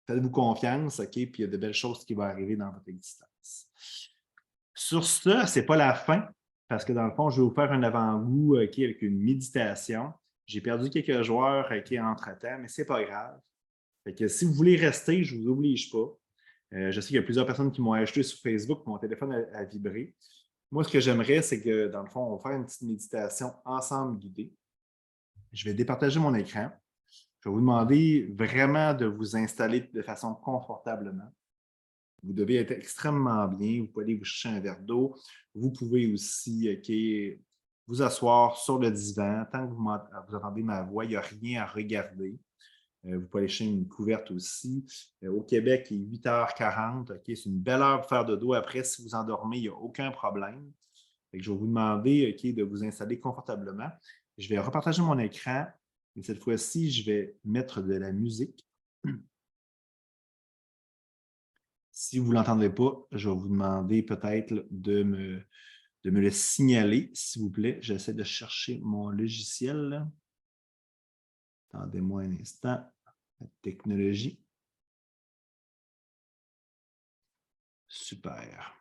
faites-vous confiance, puis il y a de belles choses qui vont arriver dans votre existence. Sur ce, ce n'est pas la fin, parce que dans le fond, je vais vous faire un avant-goût avec une méditation. J'ai perdu quelques joueurs entre-temps, mais ce n'est pas grave. Fait que si vous voulez rester, je ne vous oblige pas. Je sais qu'il y a plusieurs personnes qui m'ont ajouté sur Facebook, mon téléphone a vibré. Moi, ce que j'aimerais, c'est que, dans le fond, on va faire une petite méditation ensemble guidée. Je vais départager mon écran. Je vais vous demander vraiment de vous installer de façon confortablement. Vous devez être extrêmement bien. Vous pouvez aller vous chercher un verre d'eau. Vous pouvez aussi vous asseoir sur le divan. Tant que vous entendez ma voix, il n'y a rien à regarder. Vous pouvez aller chercher une couverte aussi. Au Québec, il est 8h40. C'est une belle heure pour faire de dos. Après, si vous endormez, il n'y a aucun problème. Je vais vous demander de vous installer confortablement. Je vais repartager mon écran. Et cette fois-ci, je vais mettre de la musique. Si vous ne l'entendez pas, je vais vous demander peut-être de me le signaler, s'il vous plaît. J'essaie de chercher mon logiciel. Attendez-moi un instant. La technologie. Super.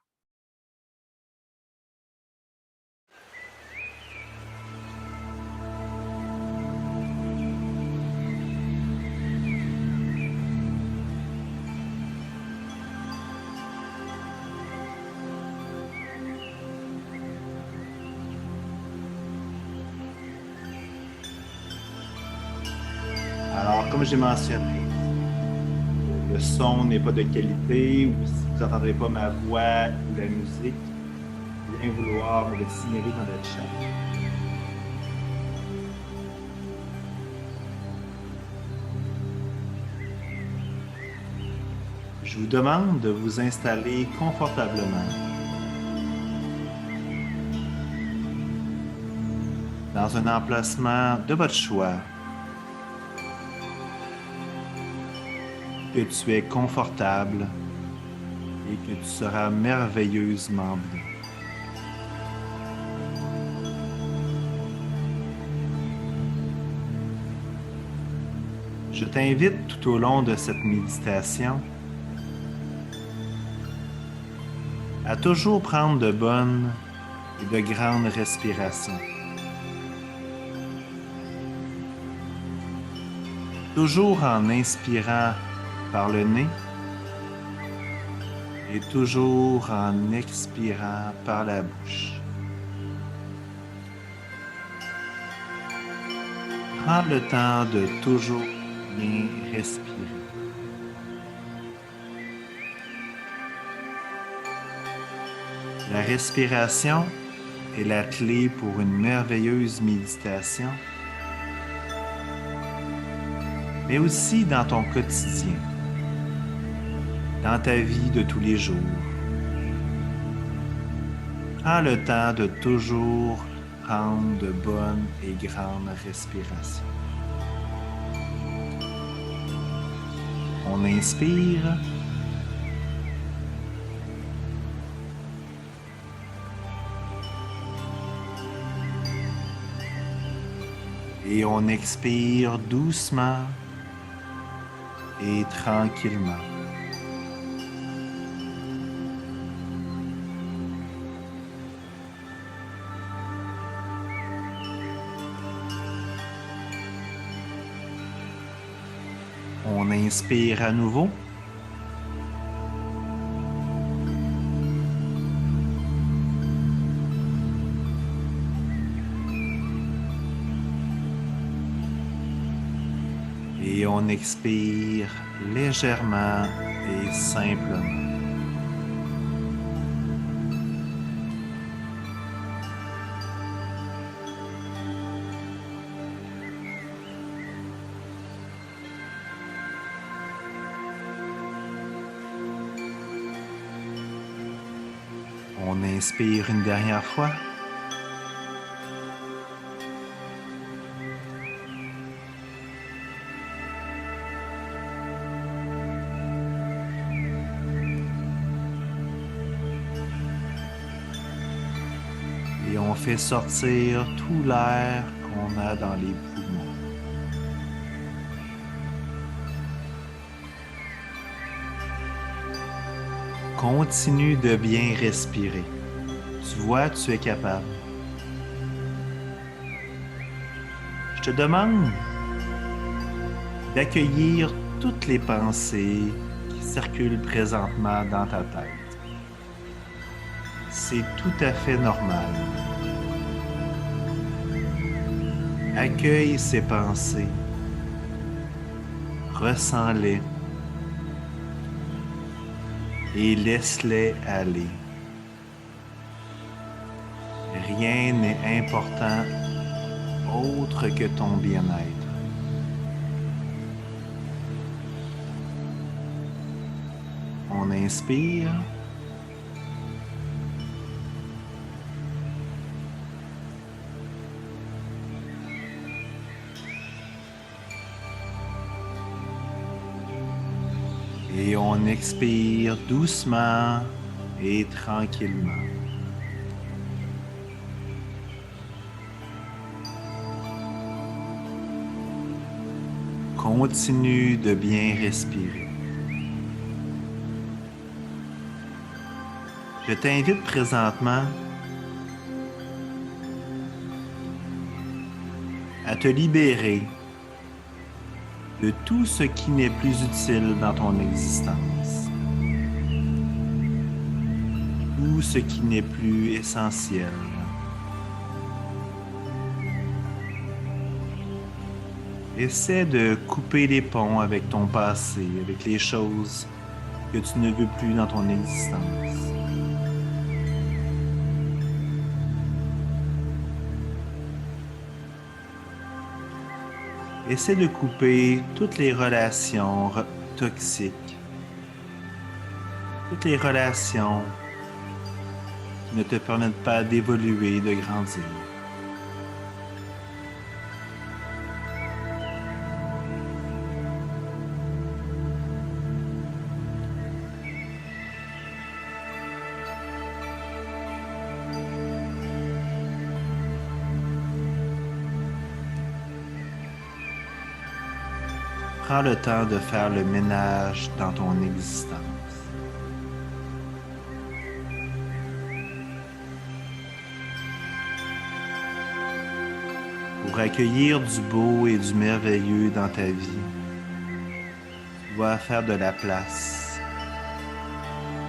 Alors, comme j'ai mentionné, le son n'est pas de qualité ou si vous n'entendrez pas ma voix ou la musique, bien vouloir me le signaler dans le chat. Je vous demande de vous installer confortablement dans un emplacement de votre choix. Que tu es confortable et que tu seras merveilleusement bien. Je t'invite tout au long de cette méditation à toujours prendre de bonnes et de grandes respirations. Toujours en inspirant par le nez et toujours en expirant par la bouche. Prends le temps de toujours bien respirer. La respiration est la clé pour une merveilleuse méditation, mais aussi dans ton quotidien, dans ta vie de tous les jours. Prends le temps de toujours prendre de bonnes et grandes respirations. On inspire. Et on expire doucement et tranquillement. On inspire à nouveau. Et on expire légèrement et simplement. On inspire une dernière fois. Et on fait sortir tout l'air qu'on a dans les poumons. Continue de bien respirer. Tu vois, tu es capable. Je te demande d'accueillir toutes les pensées qui circulent présentement dans ta tête. C'est tout à fait normal. Accueille ces pensées. Ressens-les. Et laisse-les aller. Rien n'est important autre que ton bien-être. On inspire. Et on expire doucement et tranquillement. Continue de bien respirer. Je t'invite présentement à te libérer de tout ce qui n'est plus utile dans ton existence. Tout ce qui n'est plus essentiel. Essaie de couper les ponts avec ton passé, avec les choses que tu ne veux plus dans ton existence. Essaie de couper toutes les relations toxiques, toutes les relations qui ne te permettent pas d'évoluer, de grandir. Prends le temps de faire le ménage dans ton existence. Pour accueillir du beau et du merveilleux dans ta vie, tu dois faire de la place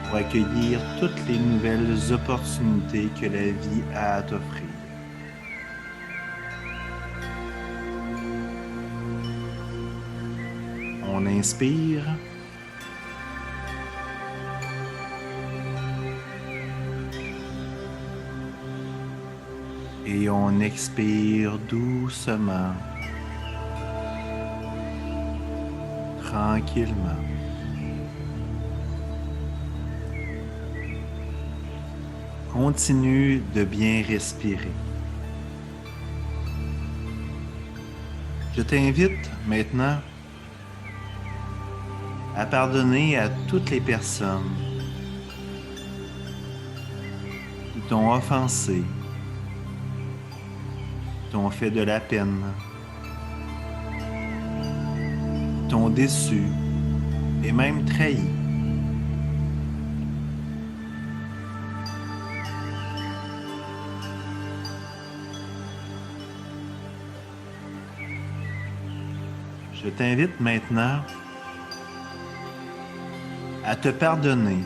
pour accueillir toutes les nouvelles opportunités que la vie a à t'offrir. On inspire. Et on expire doucement, tranquillement. Continue de bien respirer. Je t'invite maintenant à pardonner à toutes les personnes qui t'ont offensé, qui t'ont fait de la peine, qui t'ont déçu et même trahi. Je t'invite maintenant à te pardonner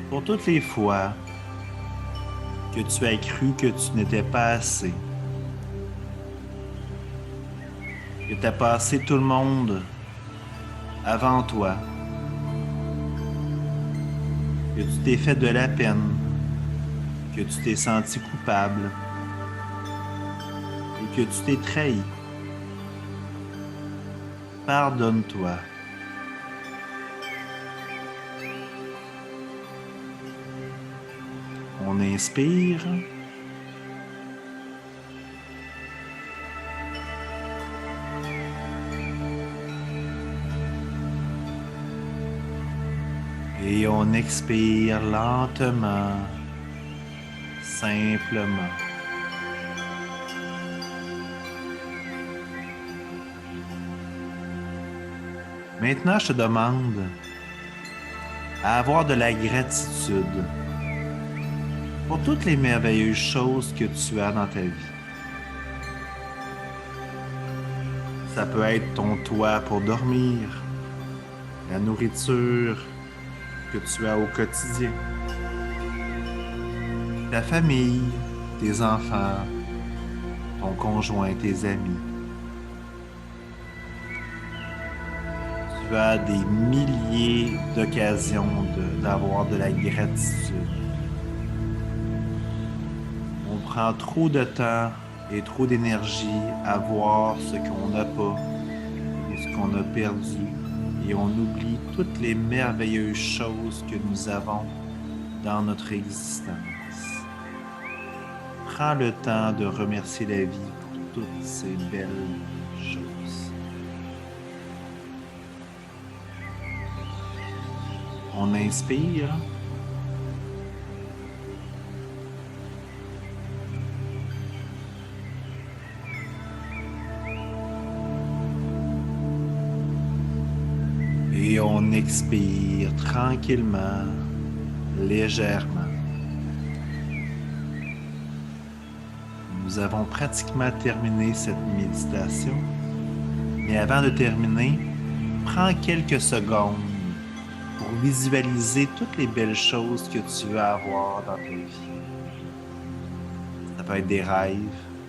pour toutes les fois que tu as cru que tu n'étais pas assez, que tu as passé tout le monde avant toi, que tu t'es fait de la peine, que tu t'es senti coupable et que tu t'es trahi. Pardonne-toi. On inspire. Et on expire lentement, simplement. Maintenant, je te demande à avoir de la gratitude pour toutes les merveilleuses choses que tu as dans ta vie. Ça peut être ton toit pour dormir, la nourriture que tu as au quotidien, ta famille, tes enfants, ton conjoint, tes amis. Tu as des milliers d'occasions d'avoir de la gratitude. On prend trop de temps et trop d'énergie à voir ce qu'on n'a pas et ce qu'on a perdu, et on oublie toutes les merveilleuses choses que nous avons dans notre existence. Prends le temps de remercier la vie pour toutes ces belles choses. On inspire. Et on expire tranquillement, légèrement. Nous avons pratiquement terminé cette méditation, mais avant de terminer, prends quelques secondes pour visualiser toutes les belles choses que tu veux avoir dans ta vie. Ça peut être des rêves,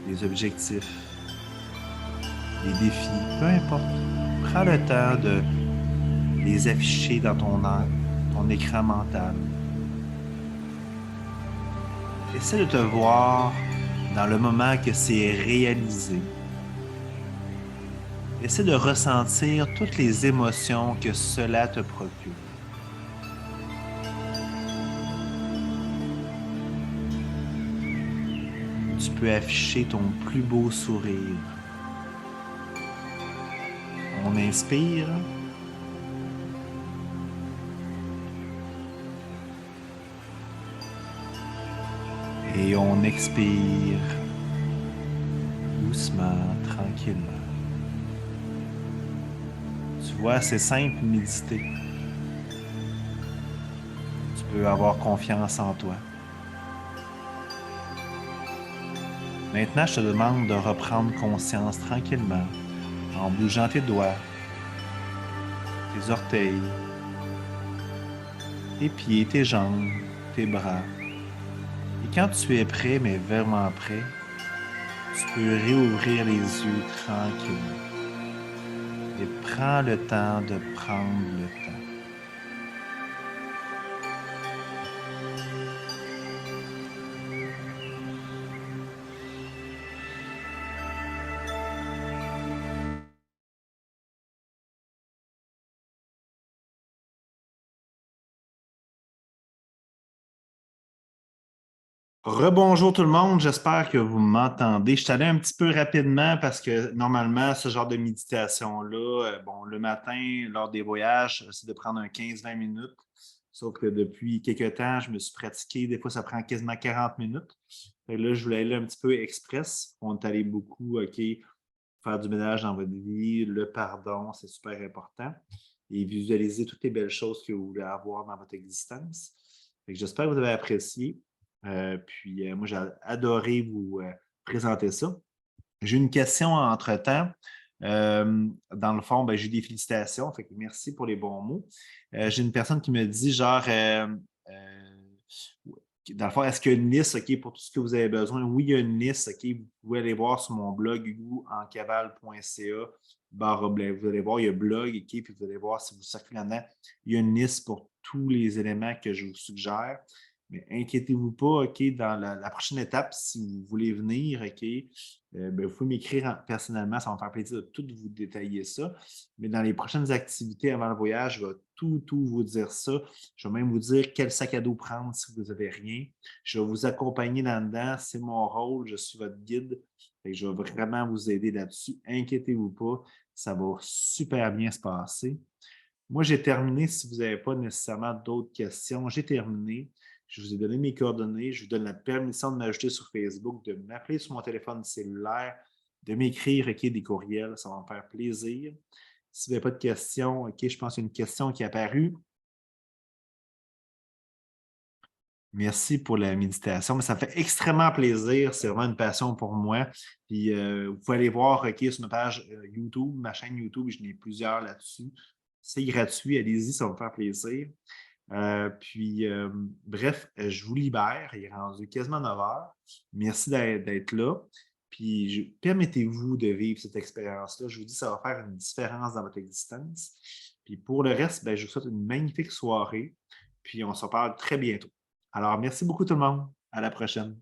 des objectifs, des défis, peu importe. Prends le temps de les afficher dans ton écran mental. Essaie de te voir dans le moment que c'est réalisé. Essaie de ressentir toutes les émotions que cela te procure. Tu peux afficher ton plus beau sourire. On inspire. Et on expire doucement, tranquillement. Tu vois, c'est simple, méditer. Tu peux avoir confiance en toi. Maintenant, je te demande de reprendre conscience tranquillement en bougeant tes doigts, tes orteils, tes pieds, tes jambes, tes bras. Et quand tu es prêt, mais vraiment prêt, tu peux réouvrir les yeux tranquillement. Et prends le temps de prendre le temps. Rebonjour tout le monde, j'espère que vous m'entendez. Je suis allé un petit peu rapidement parce que normalement, ce genre de méditation-là, bon, le matin, lors des voyages, j'essaie de prendre un 15-20 minutes. Sauf que depuis quelques temps, je me suis pratiqué. Des fois, ça prend quasiment 40 minutes. Et là, je voulais aller un petit peu express. On est allé beaucoup, OK, faire du ménage dans votre vie, le pardon, c'est super important. Et visualiser toutes les belles choses que vous voulez avoir dans votre existence. J'espère que vous avez apprécié. Puis moi, j'ai adoré vous présenter ça. J'ai une question entre-temps. Dans le fond, ben, j'ai des félicitations. Fait que merci pour les bons mots. J'ai une personne qui me dit genre dans le fond, est-ce qu'il y a une liste OK, pour tout ce que vous avez besoin? Oui, il y a une liste. OK, vous pouvez aller voir sur mon blog hugoencaval.ca. Vous allez voir, il y a blog, OK, puis vous allez voir si vous circulez là-dedans. Il y a une liste pour tous les éléments que je vous suggère. Mais inquiétez-vous pas, OK, dans la prochaine étape, si vous voulez venir, OK, ben, vous pouvez m'écrire personnellement, ça va me faire plaisir de tout vous détailler ça. Mais dans les prochaines activités avant le voyage, je vais tout vous dire ça. Je vais même vous dire quel sac à dos prendre si vous n'avez rien. Je vais vous accompagner là-dedans. C'est mon rôle, je suis votre guide. Et je vais vraiment vous aider là-dessus. Inquiétez-vous pas, ça va super bien se passer. Moi, j'ai terminé. Si vous n'avez pas nécessairement d'autres questions, j'ai terminé. Je vous ai donné mes coordonnées. Je vous donne la permission de m'ajouter sur Facebook, de m'appeler sur mon téléphone cellulaire, de m'écrire des courriels. Ça va me faire plaisir. Si vous n'avez pas de questions, OK, je pense qu'il y a une question qui est apparue. Merci pour la méditation, mais ça me fait extrêmement plaisir. C'est vraiment une passion pour moi. Puis, vous pouvez aller voir sur ma page YouTube, ma chaîne YouTube, je n'ai plusieurs là-dessus. C'est gratuit, allez-y, ça va me faire plaisir. Bref, je vous libère. Il est rendu quasiment 9 heures. Merci d'être là. Puis, permettez-vous de vivre cette expérience-là. Je vous dis, ça va faire une différence dans votre existence. Puis, pour le reste, ben, je vous souhaite une magnifique soirée. Puis, on se reparle très bientôt. Alors, merci beaucoup tout le monde. À la prochaine.